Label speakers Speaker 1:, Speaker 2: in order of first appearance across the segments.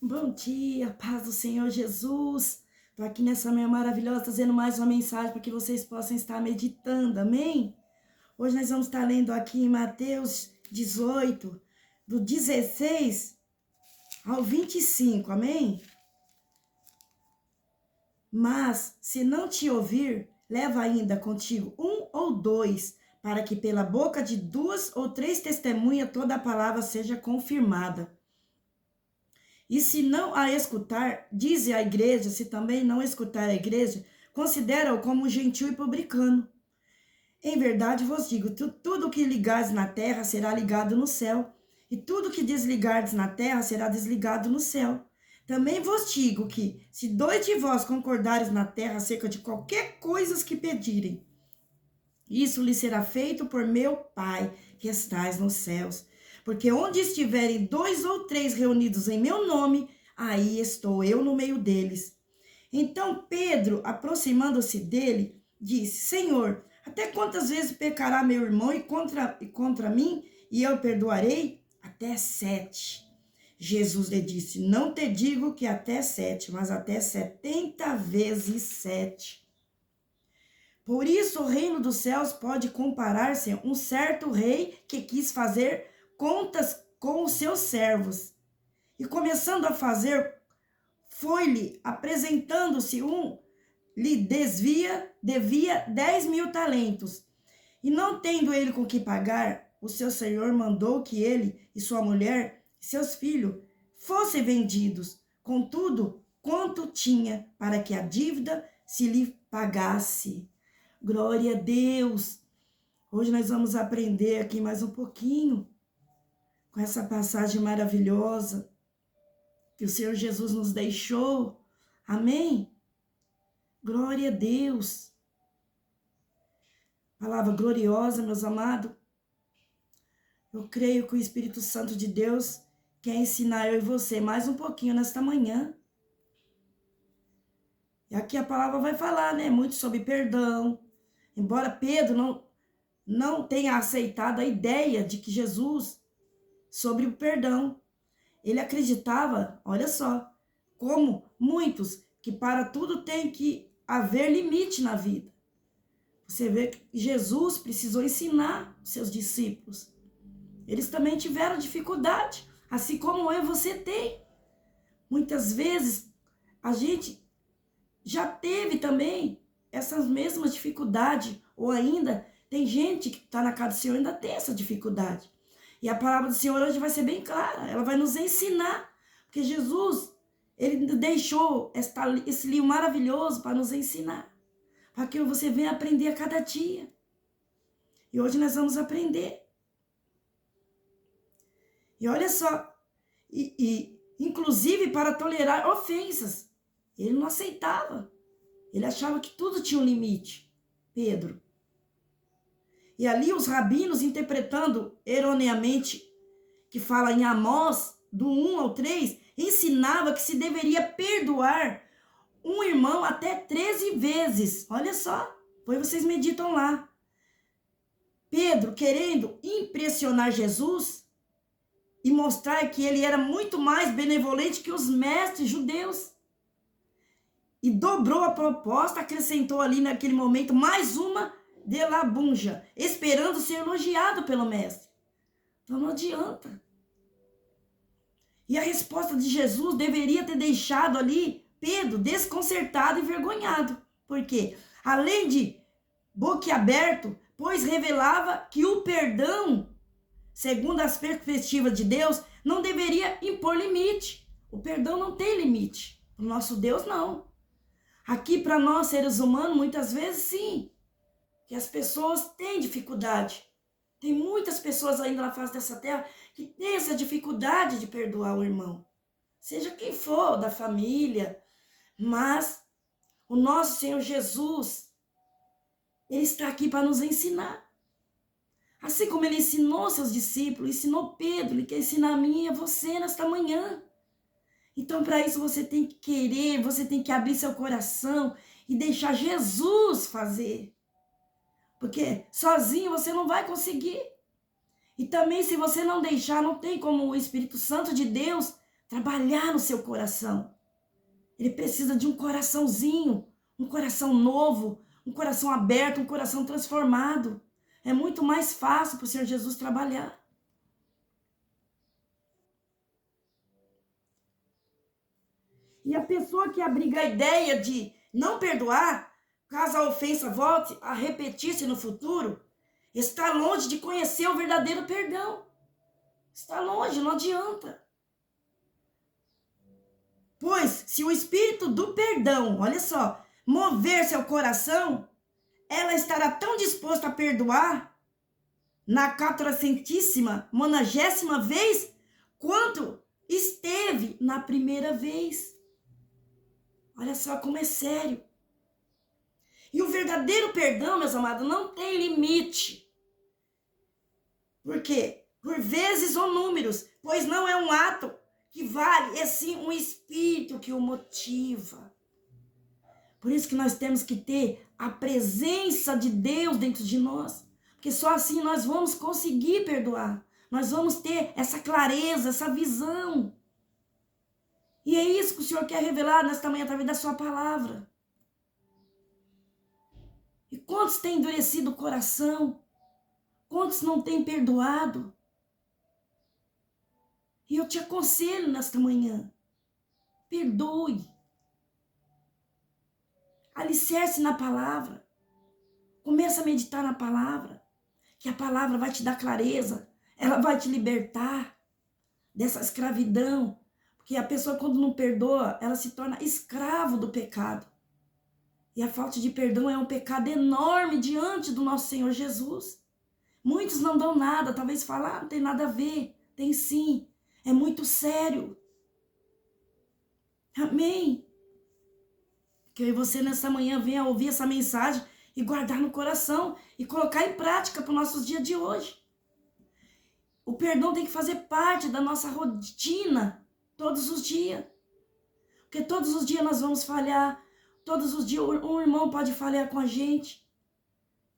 Speaker 1: Bom dia, paz do Senhor Jesus. Estou aqui nessa manhã maravilhosa trazendo mais uma mensagem para que vocês possam estar meditando, amém? Hoje nós vamos estar lendo aqui em Mateus 18, do 16 ao 25, amém? Mas, se não te ouvir, leva ainda contigo um ou dois, para que pela boca de duas ou três testemunhas toda a palavra seja confirmada. E se não a escutar, dize à igreja, se também não escutar a igreja, considera-o como gentil e publicano. Em verdade vos digo, tudo que ligares na terra será ligado no céu, e tudo que desligardes na terra será desligado no céu. Também vos digo que, se dois de vós concordares na terra acerca de qualquer coisa que pedirem, isso lhe será feito por meu Pai, que estais nos céus. Porque onde estiverem dois ou três reunidos em meu nome, aí estou eu no meio deles. Então Pedro, aproximando-se dele, disse: Senhor, até quantas vezes pecará meu irmão e contra mim, e eu perdoarei? Até 7. Jesus lhe disse: Não te digo que até 7, mas até 70 vezes 7. Por isso, o reino dos céus pode comparar-se a um certo rei que quis fazer contas com os seus servos. E começando a fazer, foi-lhe apresentando-se lhe devia 10.000 talentos. E não tendo ele com que pagar, o seu senhor mandou que ele e sua mulher e seus filhos fossem vendidos, contudo, quanto tinha, para que a dívida se lhe pagasse. Glória a Deus! Hoje nós vamos aprender aqui mais um pouquinho com essa passagem maravilhosa que o Senhor Jesus nos deixou. Amém? Glória a Deus! Palavra gloriosa, meus amados. Eu creio que o Espírito Santo de Deus quer ensinar eu e você mais um pouquinho nesta manhã. E aqui a palavra vai falar, né? Muito sobre perdão. Embora Pedro não tenha aceitado a ideia de que Jesus, sobre o perdão, ele acreditava, olha só, como muitos, que para tudo tem que haver limite na vida. Você vê que Jesus precisou ensinar os seus discípulos. Eles também tiveram dificuldade, assim como eu e você tem. Muitas vezes a gente já teve também essas mesmas dificuldades, ou ainda tem gente que está na casa do Senhor e ainda tem essa dificuldade. E a palavra do Senhor hoje vai ser bem clara, ela vai nos ensinar, porque Jesus, ele deixou esse livro maravilhoso para nos ensinar, para que você venha aprender a cada dia. E hoje nós vamos aprender. E olha só, inclusive para tolerar ofensas, ele não aceitava. Ele achava que tudo tinha um limite, Pedro. E ali os rabinos interpretando erroneamente, que fala em Amós, do 1 ao 3, ensinava que se deveria perdoar um irmão até 13 vezes. Olha só, depois vocês meditam lá. Pedro, querendo impressionar Jesus e mostrar que ele era muito mais benevolente que os mestres judeus. E dobrou a proposta, acrescentou ali naquele momento mais uma de labunja, esperando ser elogiado pelo mestre. Então não adianta. E a resposta de Jesus deveria ter deixado ali Pedro desconcertado e envergonhado. Por quê? Além de boquiaberto, pois revelava que o perdão, segundo as perspectivas de Deus, não deveria impor limite. O perdão não tem limite. O nosso Deus não. Aqui para nós, seres humanos, muitas vezes sim, que as pessoas têm dificuldade. Tem muitas pessoas ainda na face dessa terra que têm essa dificuldade de perdoar o irmão. Seja quem for, da família. Mas o nosso Senhor Jesus, ele está aqui para nos ensinar. Assim como ele ensinou seus discípulos, ensinou Pedro, ele quer ensinar a mim e a você nesta manhã. Então, para isso, você tem que querer, você tem que abrir seu coração e deixar Jesus fazer. Porque sozinho você não vai conseguir. E também, se você não deixar, não tem como o Espírito Santo de Deus trabalhar no seu coração. Ele precisa de um coraçãozinho, um coração novo, um coração aberto, um coração transformado. É muito mais fácil para o Senhor Jesus trabalhar. E a pessoa que abriga a ideia de não perdoar, caso a ofensa volte a repetir-se no futuro, está longe de conhecer o verdadeiro perdão. Está longe, não adianta. Pois, se o espírito do perdão, olha só, mover seu coração, ela estará tão disposta a perdoar na 400ª, 90ª vez, quanto esteve na primeira vez. Olha só como é sério. E o verdadeiro perdão, meus amados, não tem limite. Por quê? Por vezes ou números, pois não é um ato que vale, é sim um espírito que o motiva. Por isso que nós temos que ter a presença de Deus dentro de nós, porque só assim nós vamos conseguir perdoar. Nós vamos ter essa clareza, essa visão. E é isso que o Senhor quer revelar nesta manhã através da sua palavra. E quantos têm endurecido o coração? Quantos não têm perdoado? E eu te aconselho nesta manhã, perdoe. Alicerce na palavra. Começa a meditar na palavra, que a palavra vai te dar clareza, ela vai te libertar dessa escravidão. Porque a pessoa, quando não perdoa, ela se torna escravo do pecado. E a falta de perdão é um pecado enorme diante do nosso Senhor Jesus. Muitos não dão nada, talvez falem, não tem nada a ver. Tem sim, é muito sério. Amém? Que eu e você nessa manhã venha ouvir essa mensagem e guardar no coração e colocar em prática para os nossos dias de hoje. O perdão tem que fazer parte da nossa rotina todos os dias. Porque todos os dias nós vamos falhar, todos os dias um irmão pode falhar com a gente.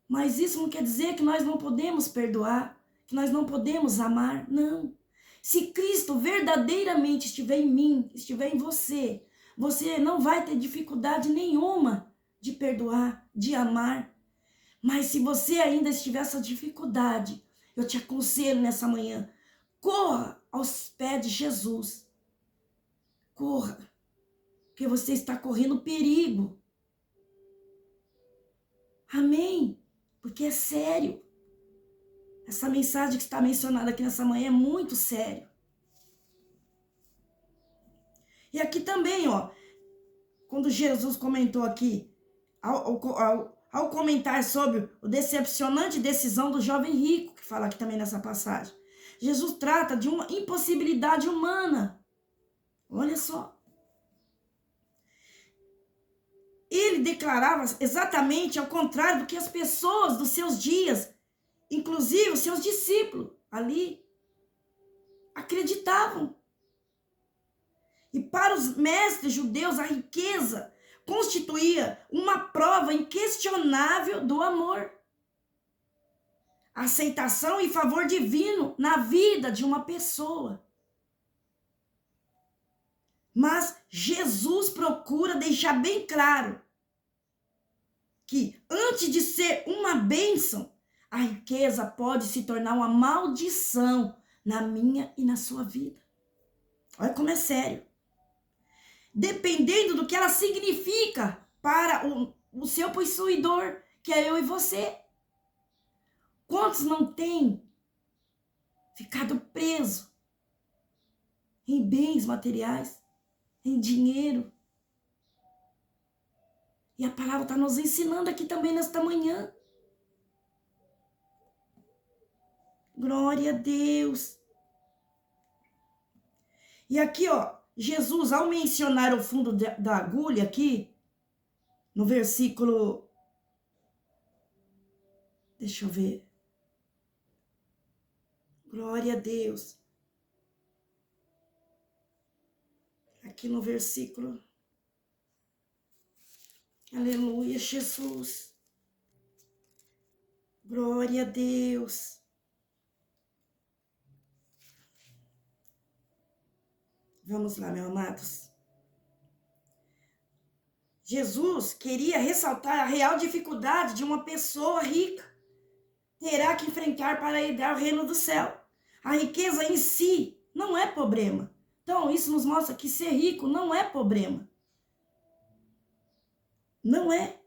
Speaker 1: Mas isso não quer dizer que nós não podemos perdoar, que nós não podemos amar, não. Se Cristo verdadeiramente estiver em mim, estiver em você, você não vai ter dificuldade nenhuma de perdoar, de amar. Mas se você ainda estiver essa dificuldade, eu te aconselho nessa manhã, corra aos pés de Jesus. Corra, porque você está correndo perigo. Amém? Porque é sério. Essa mensagem que está mencionada aqui nessa manhã é muito sério. E aqui também, ó, quando Jesus comentou aqui, ao comentar sobre o decepcionante decisão do jovem rico, que fala aqui também nessa passagem, Jesus trata de uma impossibilidade humana. Olha só. Ele declarava exatamente ao contrário do que as pessoas dos seus dias, inclusive os seus discípulos ali, acreditavam. E para os mestres judeus, a riqueza constituía uma prova inquestionável do amor. Aceitação e favor divino na vida de uma pessoa. Mas Jesus procura deixar bem claro que antes de ser uma bênção, a riqueza pode se tornar uma maldição na minha e na sua vida. Olha como é sério. Dependendo do que ela significa para o seu possuidor, que é eu e você. Quantos não têm ficado presos em bens materiais, em dinheiro? E a palavra está nos ensinando aqui também nesta manhã. Glória a Deus. E aqui, ó, Jesus, ao mencionar o fundo da agulha aqui, no versículo, deixa eu ver. Glória a Deus. Aqui no versículo, aleluia, Jesus. Glória a Deus. Vamos lá, meus amados. Jesus queria ressaltar a real dificuldade de uma pessoa rica terá que enfrentar para herdar o reino do céu. A riqueza em si não é problema. Então, isso nos mostra que ser rico não é problema. Não é.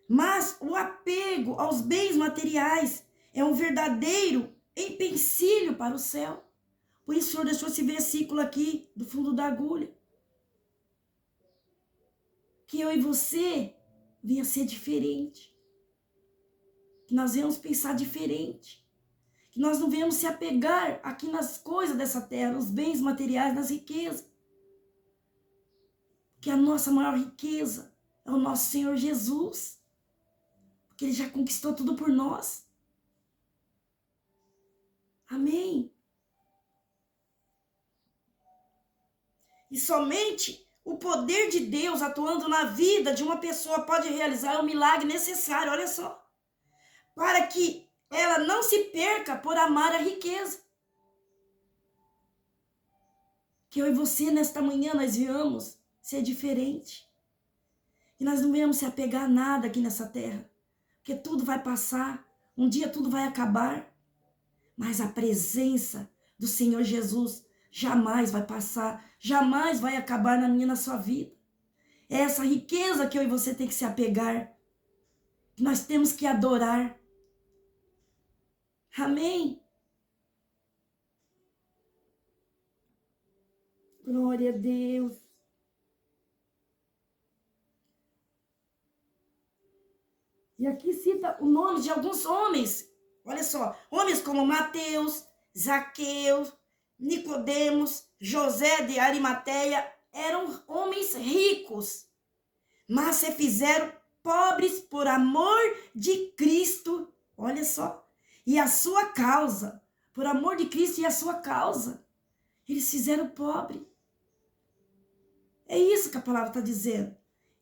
Speaker 1: Mas o apego aos bens materiais é um verdadeiro empecilho para o céu. Por isso o Senhor deixou esse versículo aqui do fundo da agulha. Que eu e você venha ser diferente. Que nós venhamos pensar diferente. Que nós não venhamos se apegar aqui nas coisas dessa terra, nos bens materiais, nas riquezas. Que a nossa maior riqueza é o nosso Senhor Jesus. Porque Ele já conquistou tudo por nós. Amém? E somente o poder de Deus atuando na vida de uma pessoa pode realizar o milagre necessário, olha só, para que ela não se perca por amar a riqueza. Que eu e você, nesta manhã, nós viemos ser diferente. E nós não viemos se apegar a nada aqui nessa terra. Porque tudo vai passar, um dia tudo vai acabar. Mas a presença do Senhor Jesus jamais vai passar, jamais vai acabar na minha e na sua vida. É essa riqueza que eu e você tem que se apegar, que nós temos que adorar. Amém? Glória a Deus. E aqui cita o nome de alguns homens. Olha só, homens como Mateus, Zaqueu, Nicodemos, José de Arimateia, eram homens ricos, mas se fizeram pobres por amor de Cristo. Olha só, e a sua causa, por amor de Cristo e a sua causa, eles fizeram pobre. É isso que a palavra está dizendo.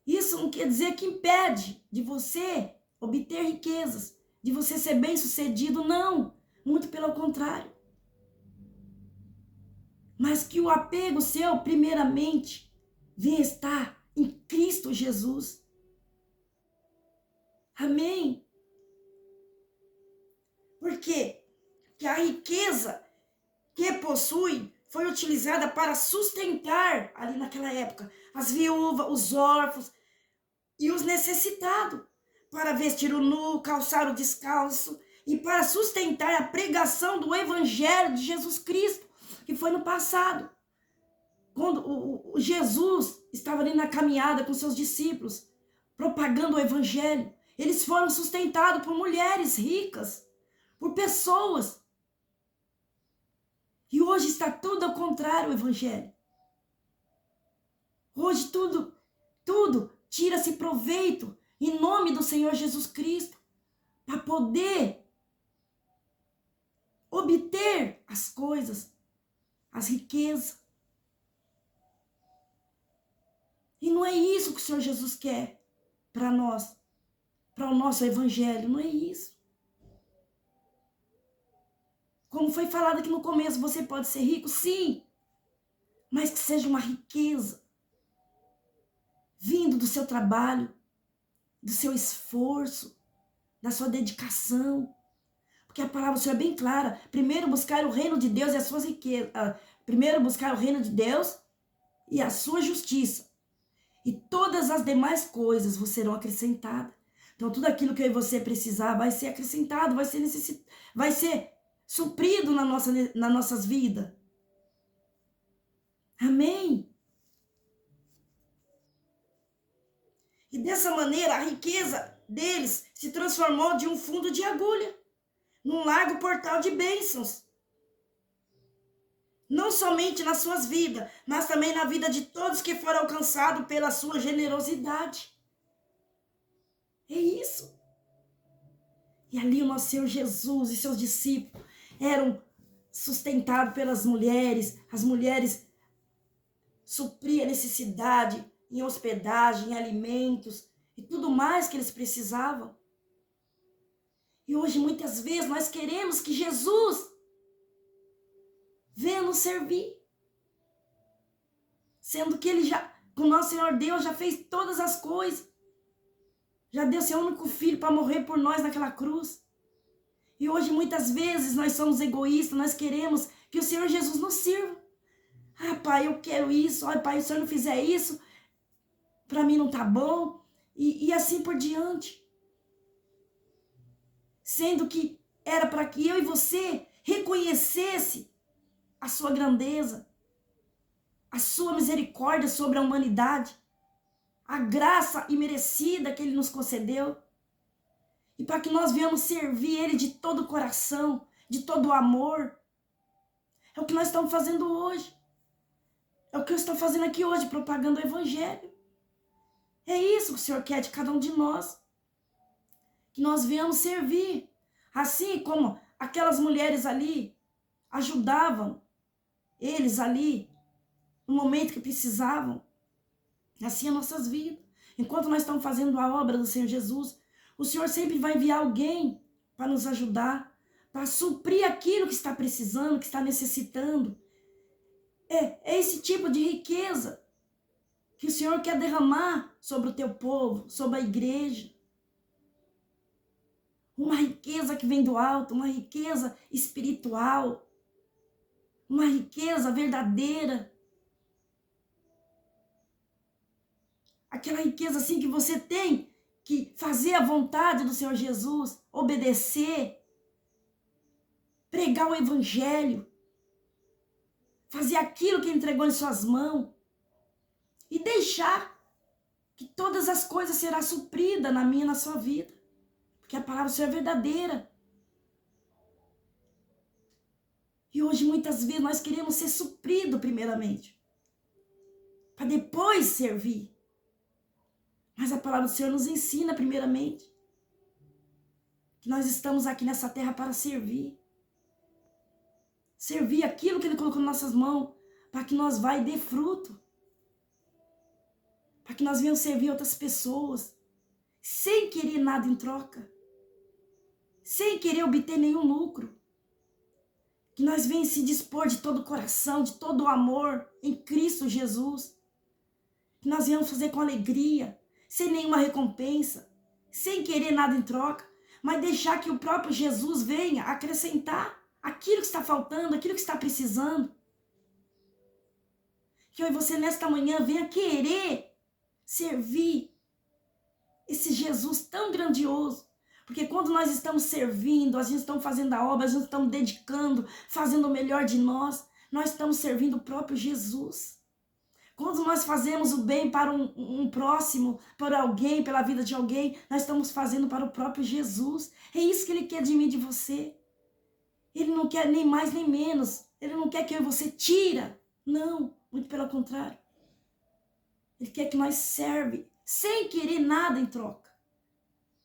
Speaker 1: Isso não quer dizer que impede de você obter riquezas, de você ser bem-sucedido, não. Muito pelo contrário. Mas que o apego seu, primeiramente, venha estar em Cristo Jesus. Amém? Por quê? Porque a riqueza que possui foi utilizada para sustentar, ali naquela época, as viúvas, os órfãos e os necessitados, para vestir o nu, calçar o descalço e para sustentar a pregação do Evangelho de Jesus Cristo, que foi no passado. Quando o Jesus estava ali na caminhada com seus discípulos, propagando o Evangelho, eles foram sustentados por mulheres ricas, por pessoas. E hoje está tudo ao contrário o Evangelho. Hoje tudo tira-se proveito em nome do Senhor Jesus Cristo para poder obter as coisas, as riquezas. E não é isso que o Senhor Jesus quer para nós, para o nosso Evangelho, não é isso. Como foi falado aqui no começo, você pode ser rico, sim, mas que seja uma riqueza vindo do seu trabalho, do seu esforço, da sua dedicação. Porque a palavra do Senhor é bem clara. Primeiro buscar o reino de Deus e as suas riquezas. Primeiro buscar o reino de Deus e a sua justiça. E todas as demais coisas vos serão acrescentadas. Então tudo aquilo que eu e você precisar vai ser acrescentado, vai ser suprido nas nossas vidas. Amém? E dessa maneira a riqueza deles se transformou de um fundo de agulha num largo portal de bênçãos. Não somente nas suas vidas, mas também na vida de todos que foram alcançados pela sua generosidade. É isso. E ali o nosso Senhor Jesus e seus discípulos eram sustentados pelas mulheres. As mulheres supriam a necessidade em hospedagem, em alimentos e tudo mais que eles precisavam. E hoje, muitas vezes, nós queremos que Jesus venha nos servir. Sendo que ele já, o nosso Senhor Deus já fez todas as coisas. Já deu seu único filho para morrer por nós naquela cruz. E hoje muitas vezes nós somos egoístas, nós queremos que o Senhor Jesus nos sirva. Ah, pai, eu quero isso. Ai, pai, se o Senhor não fizer isso, para mim não tá bom. E assim por diante. Sendo que era para que eu e você reconhecesse a sua grandeza, a sua misericórdia sobre a humanidade, a graça imerecida que ele nos concedeu. E para que nós venhamos servir ele de todo o coração, de todo o amor. É o que nós estamos fazendo hoje. É o que eu estou fazendo aqui hoje, propagando o evangelho. É isso que o Senhor quer de cada um de nós. Que nós venhamos servir. Assim como aquelas mulheres ali ajudavam eles ali no momento que precisavam. Assim as nossas vidas. Enquanto nós estamos fazendo a obra do Senhor Jesus, o Senhor sempre vai enviar alguém para nos ajudar, para suprir aquilo que está precisando, que está necessitando. É esse tipo de riqueza que o Senhor quer derramar sobre o teu povo, sobre a igreja. Uma riqueza que vem do alto, uma riqueza espiritual, uma riqueza verdadeira. Aquela riqueza assim que você tem que fazer a vontade do Senhor Jesus, obedecer, pregar o evangelho, fazer aquilo que ele entregou em suas mãos e deixar que todas as coisas serão supridas na minha e na sua vida. Porque a palavra do Senhor é verdadeira. E hoje muitas vezes nós queremos ser supridos primeiramente, para depois servir. Mas a palavra do Senhor nos ensina primeiramente que nós estamos aqui nessa terra para servir. Servir aquilo que ele colocou nas nossas mãos, para que nós vá e dê fruto. Para que nós venhamos servir outras pessoas, sem querer nada em troca. Sem querer obter nenhum lucro. Que nós venhamos se dispor de todo o coração, de todo o amor em Cristo Jesus. Que nós venhamos fazer com alegria, sem nenhuma recompensa, sem querer nada em troca, mas deixar que o próprio Jesus venha acrescentar aquilo que está faltando, aquilo que está precisando. Que eu e você nesta manhã venha querer servir esse Jesus tão grandioso. Porque quando nós estamos servindo, a gente estamos fazendo a obra, a gente estamos dedicando, fazendo o melhor de nós estamos servindo o próprio Jesus. Quando nós fazemos o bem para um próximo, para alguém, pela vida de alguém, nós estamos fazendo para o próprio Jesus. É isso que ele quer de mim e de você. Ele não quer nem mais nem menos. Ele não quer que eu e você tira. Não, muito pelo contrário. Ele quer que nós serve sem querer nada em troca.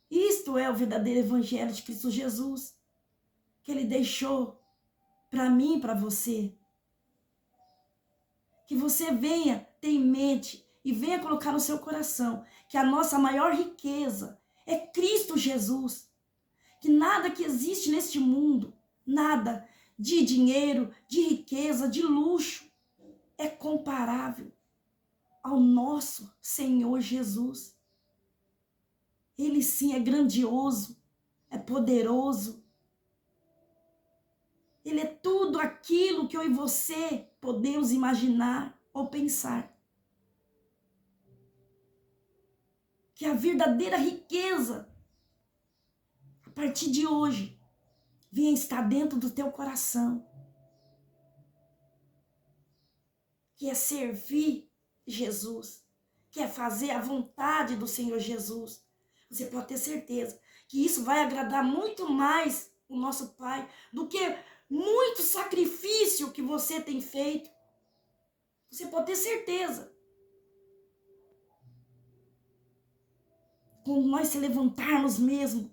Speaker 1: Isto é o verdadeiro evangelho de Cristo Jesus, que ele deixou para mim e para você. Que você venha ter em mente e venha colocar no seu coração que a nossa maior riqueza é Cristo Jesus. Que nada que existe neste mundo, nada de dinheiro, de riqueza, de luxo, é comparável ao nosso Senhor Jesus. Ele sim é grandioso, é poderoso. Ele é tudo aquilo que eu e você podemos imaginar ou pensar. Que a verdadeira riqueza, a partir de hoje, venha estar dentro do teu coração. Que é servir Jesus, que é fazer a vontade do Senhor Jesus. Você pode ter certeza que isso vai agradar muito mais o nosso Pai do que muito sacrifício que você tem feito. Você pode ter certeza. Quando nós se levantarmos mesmo,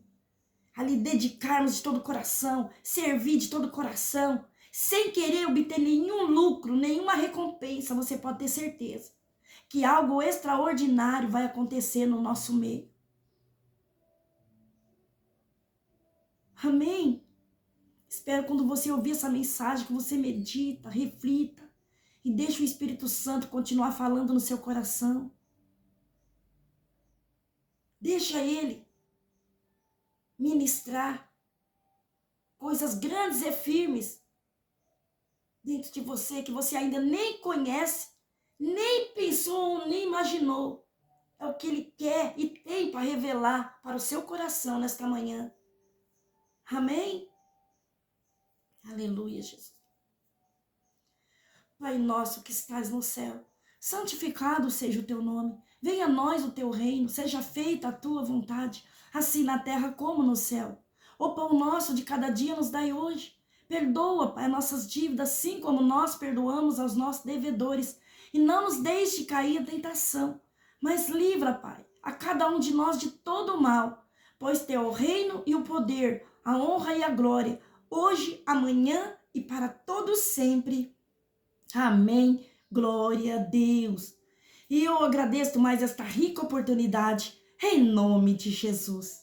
Speaker 1: ali dedicarmos de todo o coração, servir de todo o coração, sem querer obter nenhum lucro, nenhuma recompensa, você pode ter certeza que algo extraordinário vai acontecer no nosso meio. Amém? Espero quando você ouvir essa mensagem que você medita, reflita E deixa o Espírito Santo continuar falando no seu coração. Deixa ele ministrar coisas grandes e firmes dentro de você, que você ainda nem conhece, nem pensou, nem imaginou. É o que ele quer e tem para revelar para o seu coração nesta manhã. Amém? Aleluia, Jesus. Pai nosso que estás no céu, santificado seja o teu nome. Venha a nós o teu reino, seja feita a tua vontade, assim na terra como no céu. O pão nosso de cada dia nos dai hoje. Perdoa, Pai, nossas dívidas, assim como nós perdoamos aos nossos devedores. E não nos deixe cair em tentação, mas livra, Pai, a cada um de nós de todo o mal. Pois teu é o reino e o poder, a honra e a glória, hoje, amanhã e para todos sempre. Amém. Glória a Deus. E eu agradeço mais esta rica oportunidade, em nome de Jesus.